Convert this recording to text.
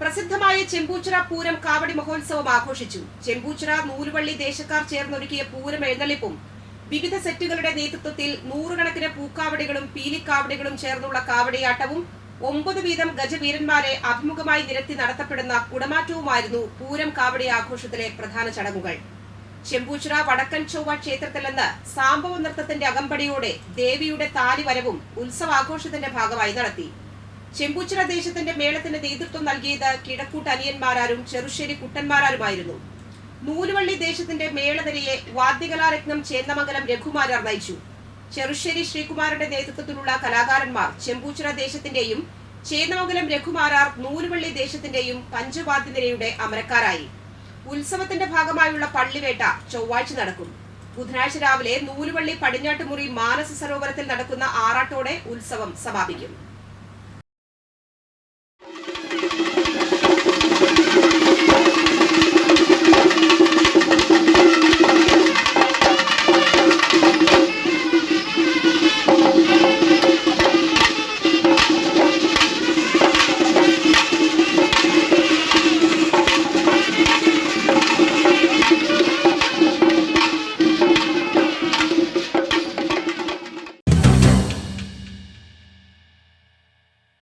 പ്രസിദ്ധമായ ചെമ്പൂച്ചിറ പൂരം കാവടി മഹോത്സവം ആഘോഷിച്ചു. ചെമ്പൂച്ചിറ നൂലുവള്ളി ദേശക്കാർ ചേർന്നൊരുക്കിയ പൂരം എഴുന്നള്ളിപ്പും വിവിധ സെറ്റുകളുടെ നേതൃത്വത്തിൽ നൂറുകണക്കിന് പൂക്കാവടികളും പീലിക്കാവടികളും ചേർന്നുള്ള കാവടിയാട്ടവും 9 വീതം ഗജവീരന്മാരെ അഭിമുഖമായി നിരത്തി നടത്തപ്പെടുന്ന കുടമാറ്റവുമായിരുന്നു പൂരം കാവടി ആഘോഷത്തിലെ പ്രധാന ചടങ്ങുകൾ. ചെമ്പൂച്ചിറ വടക്കൻ ചൊവ്വ ക്ഷേത്രത്തിൽ നിന്ന് സാംബവ നൃത്തത്തിന്റെ അകമ്പടിയോടെ ദേവിയുടെ താലിവരവും ഉത്സവാഘോഷത്തിന്റെ ഭാഗമായി നടത്തി. ചെമ്പൂച്ചിറ ദേശത്തിന്റെ മേളത്തിന് നേതൃത്വം നൽകിയത് കിഴക്കൂട്ട് അനിയന്മാരും ചെറുശ്ശേരി കുട്ടന്മാരാരുമായിരുന്നു. നൂലുവള്ളി ദേശത്തിന്റെ മേളനിരയെ വാദ്യകലാരത്നം ചേന്നമംഗലം രഘുമാരാർ നയിച്ചു. ചെറുശ്ശേരി ശ്രീകുമാരന്റെ നേതൃത്വത്തിലുള്ള കലാകാരന്മാർ ചെമ്പൂച്ചിറ ദേശത്തിന്റെയും ചേന്നമംഗലം രഘുമാരാർ നൂലുവള്ളി ദേശത്തിന്റെയും പഞ്ചവാദ്യനിരയുടെ അമരക്കാരായി. ഉത്സവത്തിന്റെ ഭാഗമായുള്ള പള്ളിവേട്ട ചൊവ്വാഴ്ച നടക്കും. ബുധനാഴ്ച രാവിലെ നൂലുവള്ളി പടിഞ്ഞാട്ടുമുറി മാനസ സരോവരത്തിൽ നടക്കുന്ന ആറാട്ടോടെ ഉത്സവം സമാപിക്കും.